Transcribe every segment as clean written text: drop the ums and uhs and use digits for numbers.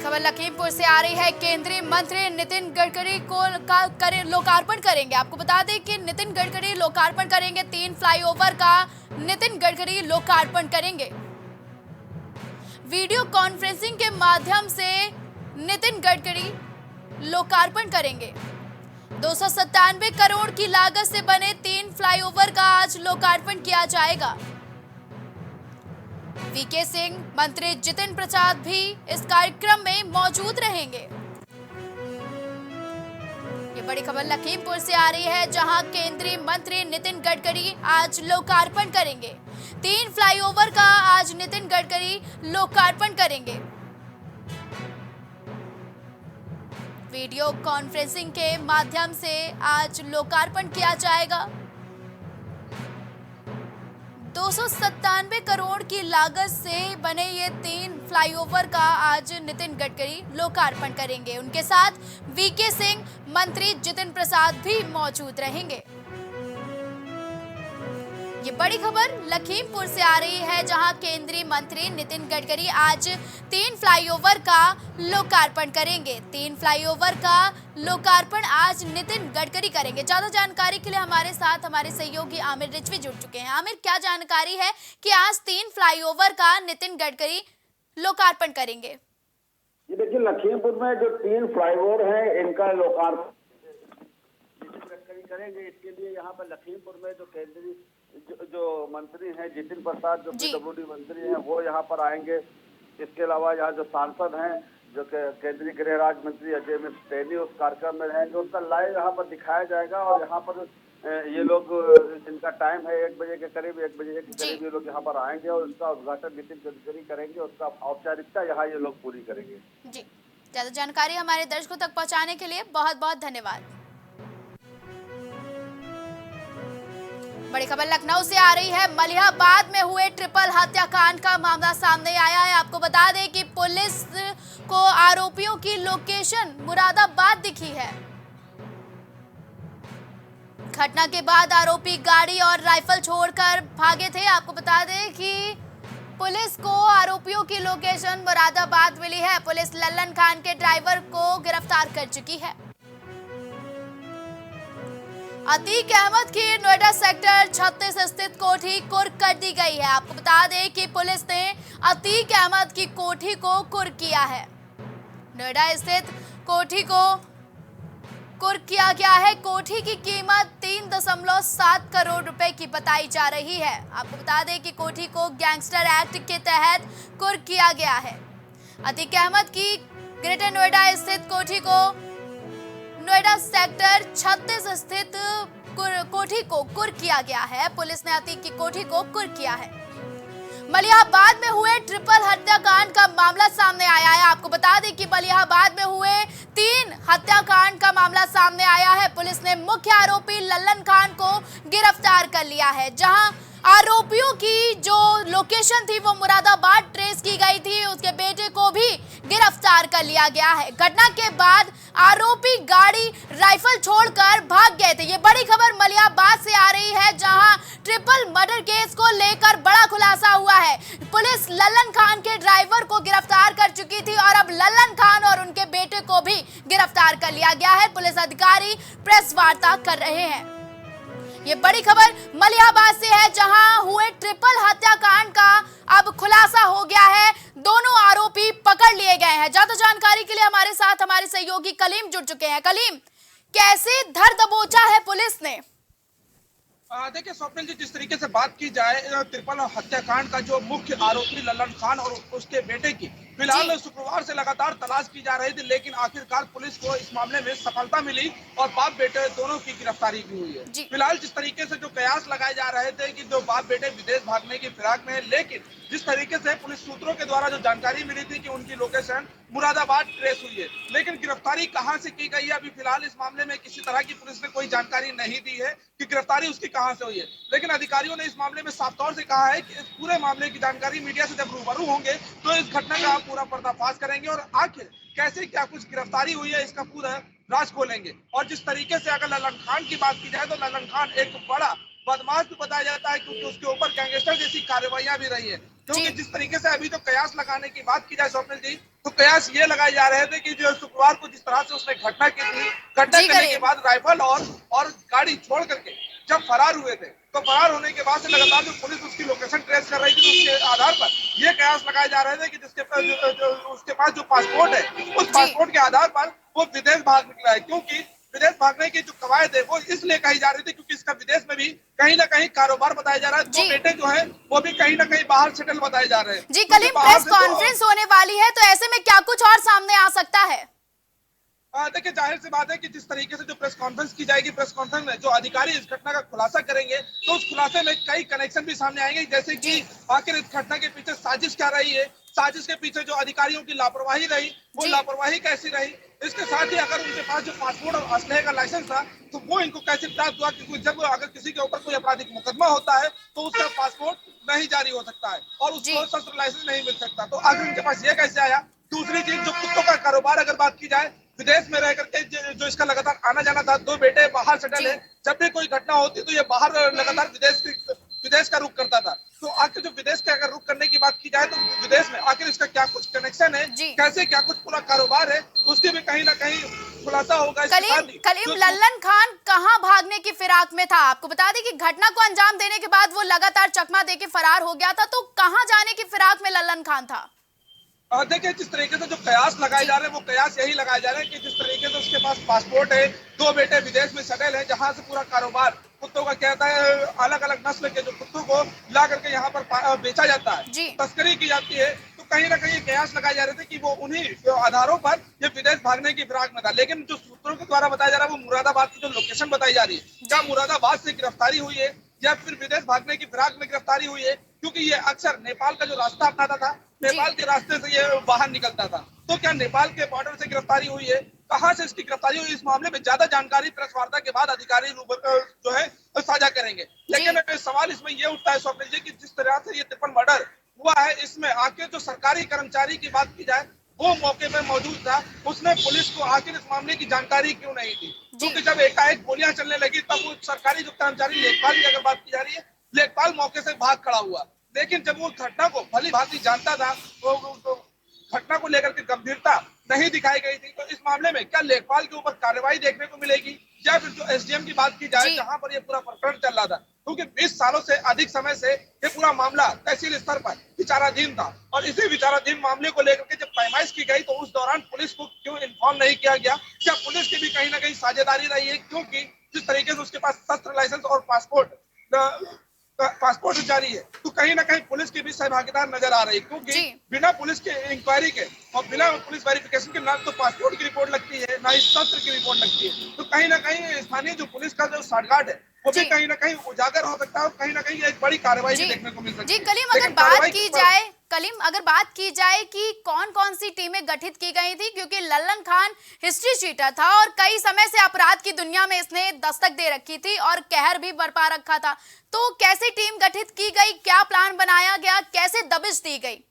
खबर लखीमपुर से आ रही है। केंद्रीय मंत्री नितिन गडकरी को लोकार्पण करेंगे। आपको बता दें कि नितिन गडकरी लोकार्पण करेंगे 3 फ्लाईओवर का। नितिन गडकरी लोकार्पण करेंगे। वीडियो कॉन्फ्रेंसिंग के माध्यम से नितिन गडकरी लोकार्पण करेंगे। 297 करोड़ की लागत से बने 3 फ्लाईओवर का आज लोकार्पण किया जाएगा। वीके सिंह, मंत्री जितिन प्रसाद भी इस कार्यक्रम में मौजूद रहेंगे। ये बड़ी खबर लखीमपुर से आ रही है, जहां केंद्रीय मंत्री नितिन गडकरी आज लोकार्पण करेंगे। 3 फ्लाईओवर का आज नितिन गडकरी लोकार्पण करेंगे। वीडियो कॉन्फ्रेंसिंग के माध्यम से आज लोकार्पण किया जाएगा। 297 करोड़ की लागत से बने ये 3 फ्लाईओवर का आज नितिन गडकरी लोकार्पण करेंगे। उनके साथ वीके सिंह, मंत्री जितिन प्रसाद भी मौजूद रहेंगे। ये बड़ी खबर लखीमपुर से आ रही है, जहां केंद्रीय मंत्री नितिन गडकरी आज 3 फ्लाईओवर का लोकार्पण करेंगे। 3 फ्लाईओवर का लोकार्पण आज नितिन गडकरी करेंगे। ज्यादा जानकारी के लिए हमारे साथ हमारे सहयोगी आमिर रिजवी जुड़ चुके हैं। आमिर, क्या जानकारी है कि आज 3 फ्लाईओवर का नितिन गडकरी लोकार्पण करेंगे? ये देखिए, लखीमपुर में जो 3 फ्लाईओवर है इनका लोकार्पण गडकरी करेंगे। इसके लिए यहाँ पर लखीमपुर में जो केंद्रीय जो मंत्री हैं जितिन प्रसाद, जो पीडब्ल्यूडी मंत्री हैं, वो यहाँ पर आएंगे। इसके अलावा यहाँ जो सांसद हैं, जो केंद्रीय गृह राज्य मंत्री अजय मिश्र सैनी उस कार्यक्रम में रहेंगे। उनका लाइव यहाँ पर दिखाया जाएगा और यहाँ पर ये लोग, जिनका टाइम है 1 बजे के करीब, 1 बजे के करीब ये लोग यहाँ पर आएंगे और उसका उद्घाटन नितिन गडकरी करेंगे। उसका औपचारिकता यहाँ ये लोग पूरी करेंगे। जी, ज्यादा जानकारी हमारे दर्शकों तक पहुँचाने के लिए बहुत बहुत धन्यवाद। बड़ी खबर लखनऊ से आ रही है। मलिहाबाद में हुए ट्रिपल हत्याकांड का मामला सामने आया है। आपको बता दें कि पुलिस को आरोपियों की लोकेशन मुरादाबाद दिखी है। घटना के बाद आरोपी गाड़ी और राइफल छोड़कर भागे थे। आपको बता दें कि पुलिस को आरोपियों की लोकेशन मुरादाबाद मिली है। पुलिस लल्लन खान के ड्राइवर को गिरफ्तार कर चुकी है। अतीक अहमद की नोएडा सेक्टर 36 स्थित कोठी कुर्क कर दी गई है। आपको बता दें कि पुलिस ने अतीक अहमद की कोठी को कुर्क किया है। नोएडा स्थित कोठी को कुर्क किया गया है। कोठी की कीमत 3.7 करोड़ रुपए की बताई जा रही है। आपको बता दें कि कोठी को गैंगस्टर एक्ट के तहत कुर्क किया गया है। अतीक अहमद की ग्रेटर नोएडा स्थित कोठी को नोएडा सेक्टर 36 स्थित कोठी को कुर्क किया गया है। पुलिस ने अतीक की कोठी को कुर्क किया है। मलिहाबाद में हुए ट्रिपल हत्याकांड का मामला सामने आया है। आपको बता दें कि मलिहाबाद में हुए 3 हत्याकांड का मामला सामने आया है। पुलिस ने मुख्य आरोपी लल्लन खान को गिरफ्तार कर लिया है। जहां आरोपियों की जो लोकेशन थी वो मुरादाबाद ट्रेस की गई थी, उसके बेटे को भी गिरफ्तार कर लिया गया है। घटना के बाद आरोपी गाड़ी राइफल छोड़कर भाग गए थे। ये बड़ी खबर मलिहाबाद से आ रही है, जहां ट्रिपल मर्डर केस को लेकर बड़ा खुलासा हुआ है। पुलिस लल्लन खान के ड्राइवर को गिरफ्तार कर चुकी थी और अब लल्लन खान और उनके बेटे को भी गिरफ्तार कर लिया गया है। पुलिस अधिकारी प्रेस वार्ता कर रहे हैं। ये बड़ी खबर मलिहाबाद से है, जहां हुए ट्रिपल हत्याकांड का अब खुलासा हो गया है। दोनों आरोपी पकड़ लिए गए हैं। ज्यादा जानकारी के लिए हमारे साथ हमारे सहयोगी कलीम जुड़ चुके हैं। कलीम, कैसे धर दबोचा है पुलिस ने? देखिए स्वप्निल जी, जिस तरीके से बात की जाए ट्रिपल हत्याकांड का जो मुख्य आरोपी लल्लन खान और उसके बेटे की फिलहाल शुक्रवार से लगातार तलाश की जा रही थी, लेकिन आखिरकार पुलिस को इस मामले में सफलता मिली और बाप बेटे दोनों की गिरफ्तारी की हुई है। फिलहाल जिस तरीके से जो कयास लगाए जा रहे थे कि जो बाप बेटे विदेश भागने की फिराक में है, लेकिन जिस तरीके से पुलिस सूत्रों के द्वारा जो जानकारी मिली थी कि उनकी लोकेशन मुरादाबाद ट्रेस हुई है, लेकिन गिरफ्तारी कहां से की गई है अभी फिलहाल इस मामले में किसी तरह की पुलिस ने कोई जानकारी नहीं दी है कि गिरफ्तारी उसकी कहां से हुई है। लेकिन अधिकारियों ने इस मामले में साफ तौर से कहा है कि इस पूरे मामले की जानकारी मीडिया से जब रूबरू होंगे तो इस घटना का पूरा पर्दाफाश करेंगे और आखिर कैसे क्या कुछ गिरफ्तारी हुई है इसका पूरा राज खोलेंगे। और जिस तरीके से अगर लल्लन खान की बात की जाए तो लल्लन खान एक बड़ा बदमाश भी बताया जाता है, क्योंकि उसके ऊपर गैंगस्टर जैसी कार्रवाइयां भी रही है। क्योंकि जिस तरीके से अभी जो कयास लगाने की बात की जाए स्वप्निल जी, तो कयास ये लगाए जा रहे थे कि जो शुक्रवार को जिस तरह से उसने घटना की थी, घटना करने के बाद राइफल और गाड़ी छोड़ करके जब फरार हुए थे, तो फरार होने के बाद से लगातार जो पुलिस उसकी लोकेशन ट्रेस कर रही थी, तो उसके आधार पर ये कयास लगाए जा रहे थे कि जिसके उसके पास जो पासपोर्ट है, उस पासपोर्ट के आधार पर वो विदेश भाग निकला है। क्योंकि विदेश भागने की जो कवायद है वो इसलिए कही जा रही थी क्योंकि इसका विदेश में भी कहीं ना कहीं कारोबार बताया जा रहा है। दो बेटे जो है वो भी कहीं ना कहीं बाहर सेटल बताए जा रहे हैं। जी कलीम, प्रेस कॉन्फ्रेंस होने वाली है, तो ऐसे में क्या कुछ और सामने आ सकता है? देखिए, जाहिर सी बात है कि जिस तरीके से जो प्रेस कॉन्फ्रेंस की जाएगी, प्रेस कॉन्फ्रेंस में जो अधिकारी इस घटना का खुलासा करेंगे, तो उस खुलासे में कई कनेक्शन भी सामने आएंगे, जैसे कि आखिर इस घटना के पीछे साजिश क्या रही है, साजिश के पीछे जो अधिकारियों की लापरवाही रही, वो लापरवाही कैसी रही, इसके साथ ही अगर उनके पास जो पासपोर्ट और असलहे का लाइसेंस था, तो वो इनको कैसे प्राप्त हुआ, क्योंकि जब अगर किसी के ऊपर कोई आपराधिक मुकदमा होता है, तो उसका पासपोर्ट नहीं जारी हो सकता है और उसको शस्त्र लाइसेंस नहीं मिल सकता। तो आखिर उनके पास ये कैसे आया? दूसरी चीज, जो कुत्तों का कारोबार अगर बात की जाए, विदेश में रह करके जो इसका लगातार आना जाना था, दो बेटे बाहर सेटल है, जब भी कोई घटना होती तो ये बाहर लगातार विदेश का रुख करता था। तो आखिर जो विदेश का अगर रुख करने की बात की जाए, तो विदेश में आखिर इसका क्या कुछ कनेक्शन है, कैसे क्या कुछ पूरा कारोबार है, उसके भी कहीं ना कहीं खुलासा होगा। कलीम, लल्लन खान कहाँ भागने की फिराक में था? आपको बता दें कि घटना को अंजाम देने के बाद वो लगातार चकमा देके फरार हो गया था, तो कहाँ जाने की फिराक में लल्लन खान था? देखिए, जिस तरीके से जो कयास लगाए जा रहे हैं, वो कयास यही लगाए जा रहे हैं कि जिस तरीके से उसके पास पासपोर्ट है, दो बेटे विदेश में सेटल है, जहां से पूरा कारोबार कुत्तों का कहता है, अलग अलग नस्ल के जो कुत्तों को ला करके यहाँ पर बेचा जाता है, तस्करी की जाती है, तो कहीं ना कहीं कयास लगाए जा रहे थे कि वो उन्हीं आधारों पर ये विदेश भागने की फिराक में था। लेकिन जो सूत्रों के द्वारा बताया जा रहा है, वो मुरादाबाद की जो लोकेशन बताई जा रही है, क्या मुरादाबाद से गिरफ्तारी हुई है या फिर विदेश भागने की फिराक में गिरफ्तारी हुई है, क्योंकि ये अक्सर नेपाल का जो रास्ता अपनाता था, नेपाल के रास्ते से ये बाहर निकलता था। तो क्या नेपाल के बॉर्डर से गिरफ्तारी हुई है, कहां से इसकी गिरफ्तारी हुई, इस मामले में ज्यादा जानकारी प्रेस वार्ता के बाद अधिकारी जो है साझा करेंगे। लेकिन सवाल इसमें यह उठता है स्वप्निल जी, कि जिस तरह से ये ट्रिपल मर्डर हुआ है, इसमें आखिर जो सरकारी कर्मचारी की बात की जाए, वो मौके पर मौजूद था, उसने पुलिस को आखिर इस मामले की जानकारी क्यों नहीं दी? क्योंकि जब एकाएक गोलियां चलने लगी, तब वो सरकारी जो कर्मचारी लेखपाल की अगर बात की जा रही है, लेखपाल मौके से भाग खड़ा हुआ। लेकिन जब वो घटना को भली भांति जानता था, तो घटना को लेकर के गंभीरता नहीं दिखाई गई थी। तो इस मामले में क्या लेखपाल के ऊपर कार्रवाई देखने को मिलेगी, या फिर जो एसडीएम की बात की जाए, जहां पर ये पूरा प्रकरण चल रहा था, क्योंकि 20 सालों से अधिक समय से ये पूरा मामला तहसील स्तर पर विचाराधीन था, और इसी विचाराधीन मामले को लेकर के जब पैमाइश की गई, तो उस दौरान पुलिस को क्यों इन्फॉर्म नहीं किया गया? क्या पुलिस की भी कहीं ना कहीं साझेदारी रही है? क्योंकि जिस तरीके से उसके पास शस्त्र लाइसेंस और पासपोर्ट जारी है, तो कहीं ना कहीं पुलिस की भी सहभागिता नजर आ रही है, क्योंकि बिना पुलिस के इंक्वायरी के और बिना पुलिस वेरिफिकेशन के ना तो पासपोर्ट की रिपोर्ट लगती है, ना ही शस्त्र की रिपोर्ट लगती है। तो कहीं ना कहीं स्थानीय जो पुलिस का जो साठगांठ है, वो भी कहीं ना कहीं उजागर हो सकता है, और कहीं ना कहीं एक बड़ी कार्रवाई भी देखने को मिल सकती है। जी कलीम, अगर बात की जाए कि कौन कौन सी टीमें गठित की गई थी, क्योंकि लल्लन खान हिस्ट्री शीटर था और कई समय से अपराध की दुनिया में इसने दस्तक दे रखी थी और कहर भी बरपा रखा था, तो कैसे टीम गठित की गई, क्या प्लान बनाया गया, कैसे दबिश दी गई?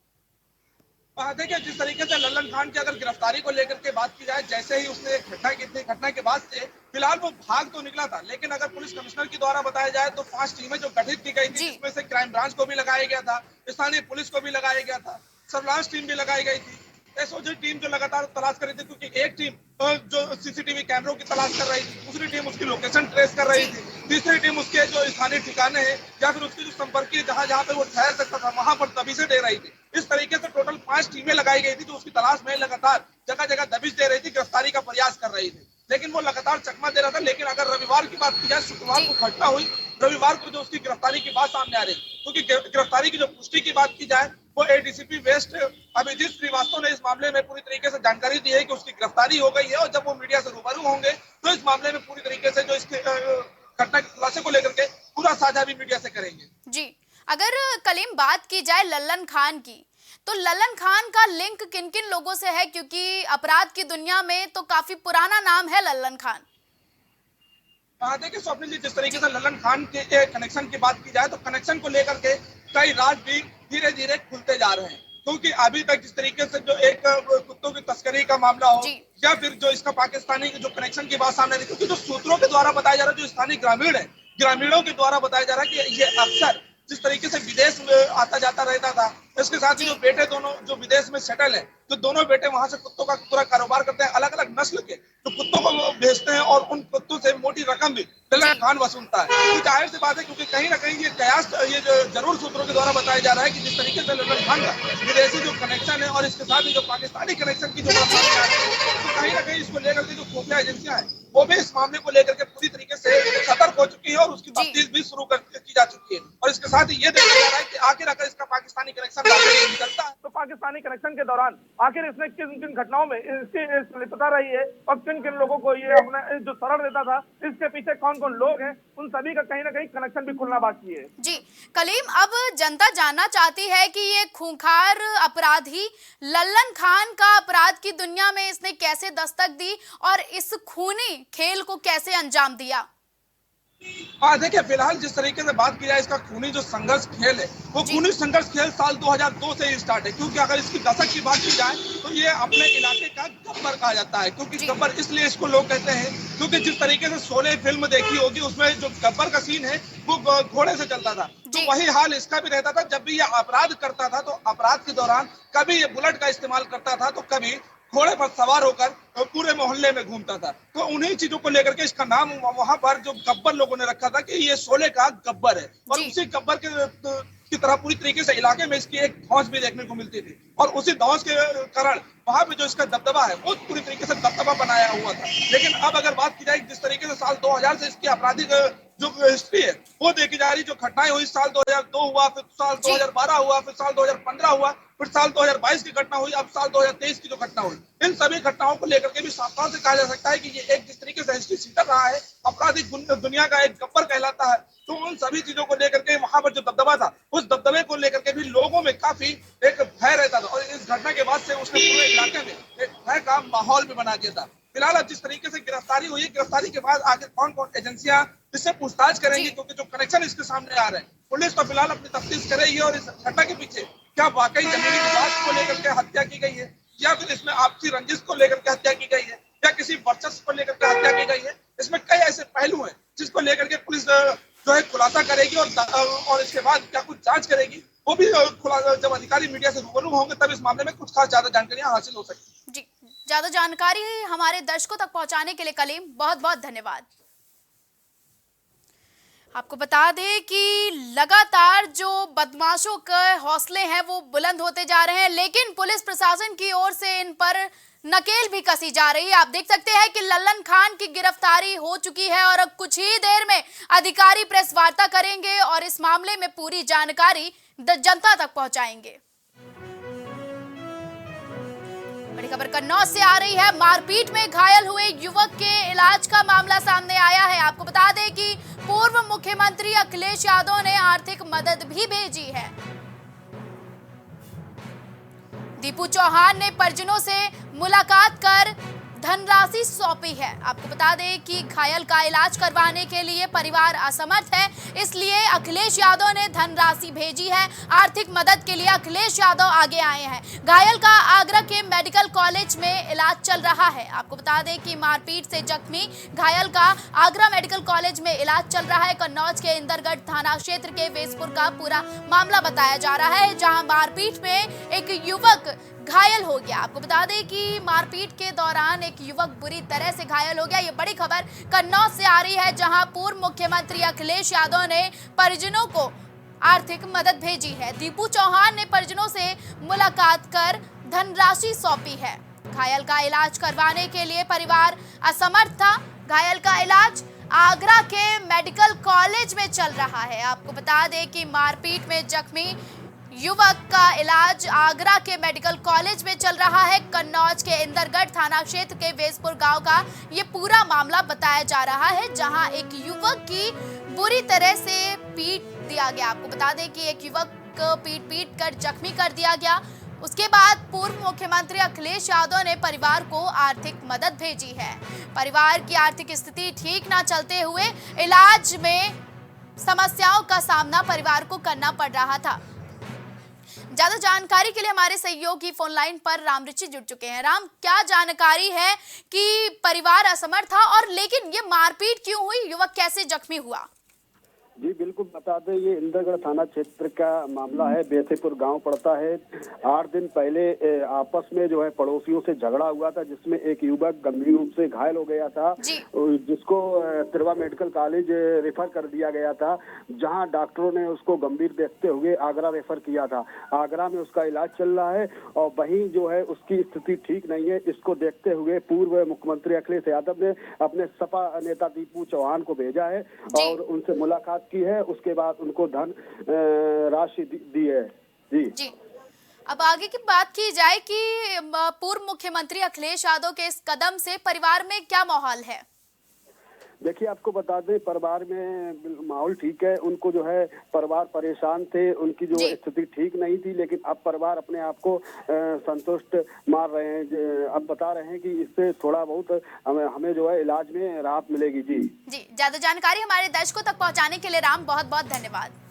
देखिए, जिस तरीके से लल्लन खान की अगर गिरफ्तारी को लेकर के बात की जाए, जैसे ही उसने घटना की थी, घटना के बाद से फिलहाल वो भाग तो निकला था, लेकिन अगर पुलिस कमिश्नर के द्वारा बताया जाए तो 5 टीमें जो गठित की गई थी, जिसमें से क्राइम ब्रांच को भी लगाया गया था, स्थानीय पुलिस को भी लगाया गया था, सर्विलांस टीम भी लगाई गई थी, एसओजी टीम जो लगातार तलाश कर रही थी, क्योंकि एक टीम जो सीसीटीवी कैमरों की तलाश कर रही थी, दूसरी टीम उसकी लोकेशन ट्रेस कर रही थी, तीसरी टीम उसके जो स्थानीय ठिकाने हैं या फिर उसकी जो संपर्कीय जहां पे वो ठहर सकता था, वहां पर दबिशें दे रही थी। इस तरीके से टोटल 5 टीमें लगाई गई थी, जो उसकी तलाश में लगातार जगह जगह दबिश दे रही थी, गिरफ्तारी का प्रयास कर रही थी, लेकिन वो लगातार चकमा दे रहा था। लेकिन अगर रविवार की बात की जाए, शुक्रवार को घटना हुई, रविवार को जो उसकी गिरफ्तारी की बात सामने आ रही, क्योंकि गिरफ्तारी की जो पुष्टि की बात की जाए, वो एडीसीपी वेस्ट अभिजीत श्रीवास्तव ने इस मामले में पूरी तरीके से जानकारी दी है कि उसकी गिरफ्तारी हो गई है, और जब वो मीडिया से रूबरू होंगे तो इस मामले में पूरी तरीके से जो इसके घटना के खुलासे को लेकर के पूरा साझा भी मीडिया से करेंगे। जी, अगर कलीम बात की जाए लल्लन खान की, तो लल्लन खान का लिंक किन किन लोगों से है, क्योंकि अपराध की दुनिया में तो काफी पुराना नाम है लल्लन खान? देखिए स्वप्निल जी, जिस तरीके से लल्लन खान के कनेक्शन की बात की जाए, तो कनेक्शन को लेकर के कई राज भी धीरे धीरे खुलते जा रहे हैं, क्योंकि अभी तक जिस तरीके से जो एक कुत्तों की तस्करी का मामला हो, या फिर जो इसका पाकिस्तानी जो कनेक्शन की बात सामने आ रही, क्योंकि जो सूत्रों के द्वारा बताया जा रहा है, जो स्थानीय ग्रामीण है, ग्रामीणों के द्वारा बताया जा रहा है कि ये अक्सर जिस तरीके से विदेश में आता जाता रहता था, इसके साथ ही जो बेटे दोनों जो विदेश में सेटल है, जो दोनों बेटे वहां से कुत्तों का पूरा कारोबार करते हैं, अलग अलग नस्ल के जो कुत्तों को वो भेजते हैं और उन कुत्तों से मोटी रकम भी ललन खान वसूलता है। तो जाहिर सी बात है, क्योंकि कहीं ना कहीं ये कयास ये जो जरूर सूत्रों के द्वारा बताया जा रहा है कि जिस तरीके से ललन खान का विदेशी जो कनेक्शन है और इसके साथ ही जो पाकिस्तानी कनेक्शन की जो बात सामने आ रही है, तो कहीं ना कहीं इसको लेकर के जो खुफिया एजेंसियां हैं वो भी इस मामले को लेकर के पूरी तरीके से सतर्क हो चुकी है और उसकी तफ्तीश भी शुरू की जा चुकी है। और इसके साथ ही ये देखा जा रहा है कि आखिर अगर इसका पाकिस्तानी कनेक्शन निकलता है तो पाकिस्तानी कनेक्शन के दौरान आखिर इसने किन किन घटनाओं में इसकी संलिप्तता रही है और किन किन लोगों को ये अपना जो शरण देता था, इसके पीछे कौन कौन लोग हैं, उन सभी का कहीं ना कहीं कनेक्शन भी खुलना बाकी है। जी कलीम, अब जनता जानना चाहती है कि ये खूंखार अपराधी लल्लन खान का अपराध की दुनिया में इसने कैसे दस्तक दी और इस खूनी खेल को कैसे अंजाम दिया। देखिए, फिलहाल जिस तरीके से बात की जाए इसका खूनी जो संघर्ष खेल है, वो खूनी संघर्ष खेल साल 2002 से ही स्टार्ट है। क्योंकि अगर इसकी दशक की बात की जाए तो ये अपने इलाके का गब्बर कहा जाता है। क्योंकि गब्बर इसलिए इसको लोग कहते हैं क्योंकि जिस तरीके से शोले फिल्म देखी होगी उसमें जो गब्बर का सीन है वो घोड़े से चलता था, तो वही हाल इसका भी रहता था। जब भी ये अपराध करता था तो अपराध के दौरान कभी ये बुलेट का इस्तेमाल करता था तो कभी घोड़े पर सवार होकर पूरे मोहल्ले में घूमता था। तो उन्हीं चीजों को लेकर के इसका नाम वहां पर जो गब्बर लोगों ने रखा था कि ये शोले का गब्बर है। और उसी गब्बर की तरह पूरी तरीके से इलाके में इसकी एक धौंस भी देखने को मिलती थी और उसी धौंस के कारण वहां पे जो इसका दबदबा है वो पूरी तरीके से दबदबा बनाया हुआ था। लेकिन अब अगर बात की जाए जिस तरीके से साल 2000 से इसकी आपराधिक जो हिस्ट्री है वो देखी जा रही, जो घटनाएं हुई, साल 2002 हुआ, फिर साल 2012 हुआ, फिर साल 2015 हुआ, फिर साल 2022 की घटना हुई, अब साल 2023 की जो घटना हुई, इन सभी घटनाओं को लेकर के भी साफ तौर से कहा जा सकता है कि ये एक जिस तरीके से हिस्ट्री सीटर रहा है, आपराधिक दुनिया का एक गब्बर कहलाता है। तो उन सभी चीजों को लेकर के वहां पर जो दबदबा था, उस दबदबे को लेकर के भी लोगों में काफी एक भय रहता था और इस घटना के बाद से उसने पूरे इलाके में एक भय का माहौल भी बना दिया था। फिलहाल अब जिस तरीके से गिरफ्तारी हुई है, गिरफ्तारी के बाद आगे कौन कौन एजेंसियां इससे पूछताछ करेंगी, क्योंकि जो कनेक्शन इसके सामने आ रहे हैं, पुलिस तो फिलहाल अपनी तफ्तीश कर रही है और इस घटना के पीछे क्या वाकई जमीनी विवाद को लेकर के हत्या की गई है या फिर इसमें आपसी रंजिश को लेकर के हत्या की गई है या किसी वर्चस्व को लेकर के हत्या की गई है। इसमें कई ऐसे पहलू हैं जिसको लेकर के पुलिस जो है खुलासा करेगी और इसके बाद क्या कुछ जांच करेगी, वो भी जब अधिकारी मीडिया से रूबरू होंगे तब इस मामले में कुछ खास ज्यादा जानकारियां हासिल हो सकती। जी, ज्यादा जानकारी हमारे दर्शकों तक पहुंचाने के लिए कलीम बहुत बहुत धन्यवाद। आपको बता दें कि लगातार जो बदमाशों के हौसले हैं वो बुलंद होते जा रहे हैं, लेकिन पुलिस प्रशासन की ओर से इन पर नकेल भी कसी जा रही है। आप देख सकते हैं कि लल्लन खान की गिरफ्तारी हो चुकी है और अब कुछ ही देर में अधिकारी प्रेस वार्ता करेंगे और इस मामले में पूरी जानकारी जनता तक पहुंचाएंगे। बड़ी खबर कन्नौज से आ रही है। मारपीट में घायल हुए युवक के इलाज का मामला सामने आया है। आपको बता दें कि पूर्व मुख्यमंत्री अखिलेश यादव ने आर्थिक मदद भी भेजी है। दीपू चौहान ने परिजनों से मुलाकात कर धनराशि सौंपी है। आपको बता दें कि घायल का इलाज करवाने के लिए परिवार असमर्थ है, इसलिए अखिलेश यादव ने धनराशि भेजी है। आर्थिक मदद के लिए अखिलेश यादव आगे आए हैं। घायल का आगरा के मेडिकल कॉलेज में इलाज चल रहा है। आपको बता दें कि मारपीट से जख्मी घायल का आगरा मेडिकल कॉलेज में इलाज चल रहा है। कन्नौज के इंदरगढ़ थाना क्षेत्र के वेसपुर का पूरा मामला बताया जा रहा है, जहां मारपीट में एक युवक घायल हो गया। आपको बता दें कि मारपीट के दौरान एक युवक बुरी तरह से घायल हो गया। ये बड़ी खबर कन्नौज से आ रही है, जहां पूर्व मुख्यमंत्री अखिलेश यादव ने परिजनों को आर्थिक मदद भेजी है। दीपू चौहान ने परिजनों से मुलाकात कर धनराशि सौंपी है। घायल का इलाज करवाने के लिए परिवार असमर्थ था। घायल का इलाज आगरा के मेडिकल कॉलेज में चल रहा है। आपको बता दें कि मारपीट में जख्मी युवक का इलाज आगरा के मेडिकल कॉलेज में चल रहा है। कन्नौज के इंदरगढ़ थाना क्षेत्र के वेसपुर गांव का ये पूरा मामला बताया जा रहा है, जहां एक युवक की बुरी तरह से पीट दिया गया। आपको बता दें कि एक युवक को पीट कर जख्मी कर दिया गया। उसके बाद पूर्व मुख्यमंत्री अखिलेश यादव ने परिवार को आर्थिक मदद भेजी है। परिवार की आर्थिक स्थिति ठीक ना चलते हुए इलाज में समस्याओं का सामना परिवार को करना पड़ रहा था। ज्यादा जानकारी के लिए हमारे सहयोगी फोन लाइन पर राम ऋषि जुड़ चुके हैं। राम, क्या जानकारी है कि परिवार असमर्थ था और लेकिन ये मारपीट क्यों हुई, युवक कैसे जख्मी हुआ? जी बिल्कुल। बिल्कुल बता दें, ये इंद्रगढ़ थाना क्षेत्र का मामला है। बेसेपुर गांव पड़ता है। 8 दिन पहले आपस में जो है पड़ोसियों से झगड़ा हुआ था, जिसमें एक युवक गंभीर रूप से घायल हो गया था, जिसको तिरवा मेडिकल कॉलेज रेफर कर दिया गया था, जहां डॉक्टरों ने उसको गंभीर देखते हुए आगरा रेफर किया था। आगरा में उसका इलाज चल रहा है और वहीं जो है उसकी स्थिति ठीक नहीं है। इसको देखते हुए पूर्व मुख्यमंत्री अखिलेश यादव ने अपने सपा नेता दीपू चौहान को भेजा है और उनसे मुलाकात की है। उसके बाद उनको धन राशि दी है। जी। अब आगे की बात की जाए कि पूर्व मुख्यमंत्री अखिलेश यादव के इस कदम से परिवार में क्या माहौल है? देखिए, आपको बता दें, परिवार में माहौल ठीक है। उनको जो है परिवार परेशान थे, उनकी जो स्थिति ठीक नहीं थी, लेकिन अब परिवार अपने आप को संतुष्ट मान रहे हैं। अब बता रहे हैं कि इससे थोड़ा बहुत हमें जो है इलाज में राहत मिलेगी। जी, ज्यादा जानकारी हमारे दर्शकों तक पहुंचाने के लिए राम बहुत बहुत धन्यवाद।